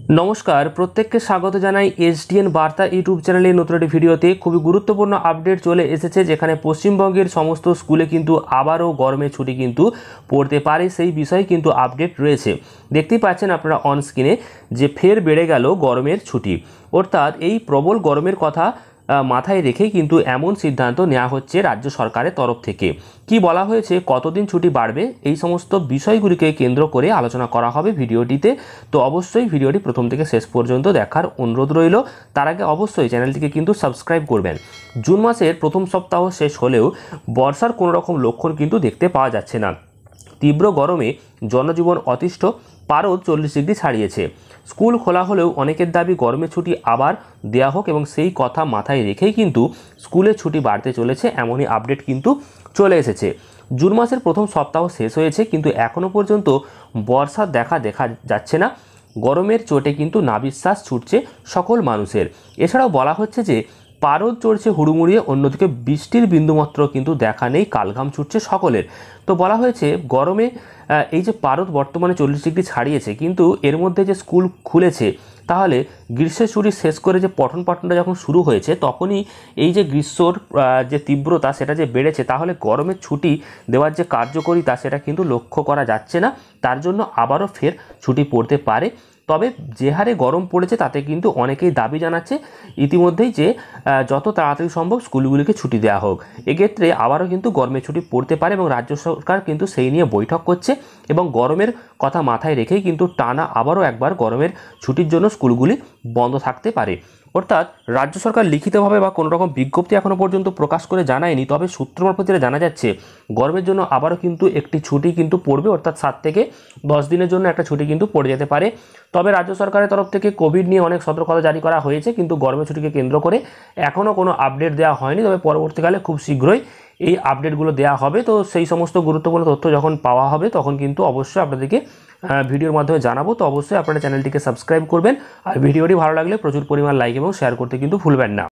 নমস্কার, প্রত্যেককে স্বাগত জানাই এসডিএন বার্তা ইউটিউব চ্যানেলের নতুন একটি ভিডিওতে। খুবই গুরুত্বপূর্ণ আপডেট চলে এসেছে, যেখানে পশ্চিমবঙ্গের সমস্ত স্কুলে কিন্তু আবারও গরমের ছুটি কিন্তু পড়তে পারে, সেই বিষয়ে কিন্তু আপডেট রয়েছে। দেখতেই পাচ্ছেন আপনারা অন স্ক্রিনে যে ফের বেড়ে গেল গরমের ছুটি, অর্থাৎ এই প্রবল গরমের কথা মাথায় রেখেই কিন্তু এমন সিদ্ধান্ত নেওয়া হচ্ছে রাজ্য সরকারের তরফ থেকে। কি বলা হয়েছে, কতদিন ছুটি বাড়বে, এই সমস্ত বিষয়গুলিকে কেন্দ্র করে আলোচনা করা হবে ভিডিওটিতে। তো অবশ্যই ভিডিওটি প্রথম থেকে শেষ পর্যন্ত দেখার অনুরোধ রইল। তার আগে অবশ্যই চ্যানেলটিকে কিন্তু সাবস্ক্রাইব করবেন। জুন মাসের প্রথম সপ্তাহ শেষ হলেও বর্ষার কোনো রকম লক্ষণ কিন্তু দেখতে পাওয়া যাচ্ছে না। তীব্র গরমে জনজীবন অতিষ্ঠ, পারদ 40 ডিগ্রি ছাড়িয়েছে। স্কুল খোলা হলেও অনেকের দাবি গরমের ছুটি আবার দেওয়া হোক, এবং সেই কথা মাথায় রেখেই কিন্তু স্কুলের ছুটি বাড়তে চলেছে, এমনই আপডেট কিন্তু চলে এসেছে। জুন মাসের প্রথম সপ্তাহ শেষ হয়েছে, কিন্তু এখনও পর্যন্ত বর্ষার দেখা যাচ্ছে না। গরমের চোটে কিন্তু নাভিশ্বাস ছুটছে সকল মানুষের। এছাড়াও বলা হচ্ছে যে পারদ চড়ছে হুড়ুমুড়িয়ে, অন্যদিকে বৃষ্টির বিন্দুমাত্র কিন্তু দেখা নেই, কালঘাম ছুটছে সকলের। তো বলা হয়েছে গরমে এই যে পারদ বর্তমানে 40 ডিগ্রি ছাড়িয়েছে, কিন্তু এর মধ্যে যে স্কুল খুলেছে, তাহলে গ্রীষ্মের ছুটি শেষ করে যে পঠন পাঠনটা যখন শুরু হয়েছে, তখনই এই যে গ্রীষ্মর যে তীব্রতা সেটা যে বেড়েছে, তাহলে গরমের ছুটি দেওয়ার যে কার্যকরিতা সেটা কিন্তু লক্ষ্য করা যাচ্ছে না। তার জন্য আবারও ফের ছুটি পড়তে পারে। তবে যে হারে গরম পড়েছে তাতে কিন্তু অনেকেই দাবি জানাচ্ছে ইতিমধ্যেই যে যত তাড়াতাড়ি সম্ভব স্কুলগুলিকে ছুটি দেওয়া হোক। এক্ষেত্রে আবারও কিন্তু গরমের ছুটি পড়তে পারে, এবং রাজ্য সরকার কিন্তু সেই নিয়ে বৈঠক করছে, এবং গরমের কথা মাথায় রেখেই কিন্তু টানা আবারও একবার গরমের ছুটির জন্য স্কুলগুলি বন্ধ থাকতে পারে। অর্থাৎ রাজ্য সরকার লিখিতভাবে বা কোনো রকম বিজ্ঞপ্তি এখনও পর্যন্ত প্রকাশ করে জানায়নি, তবে সূত্র মারফত যেটা জানা যাচ্ছে গরমের জন্য আবারও কিন্তু একটি ছুটি কিন্তু পড়বে, অর্থাৎ 7 থেকে 10 দিনের জন্য একটা ছুটি কিন্তু পড়ে যেতে পারে। তবে রাজ্য সরকারের তরফ থেকে কোভিড নিয়ে অনেক সতর্কতা জারি করা হয়েছে, কিন্তু গরমের ছুটিকে কেন্দ্র করে এখনও কোনো আপডেট দেওয়া হয়নি। তবে পরবর্তীকালে খুব শীঘ্রই এই আপডেটগুলো দেওয়া হবে। তো সেই সমস্ত গুরুত্বপূর্ণ তথ্য যখন পাওয়া হবে, তখন কিন্তু অবশ্যই আপনাদেরকে ভিডিওর মাধ্যমে জানাবো। তো অবশ্যই আপনারা চ্যানেলটিকে সাবস্ক্রাইব করবেন, আর ভিডিওটি ভালো লাগলে প্রচুর পরিমাণ লাইক এবং শেয়ার করতে কিন্তু ভুলবেন না।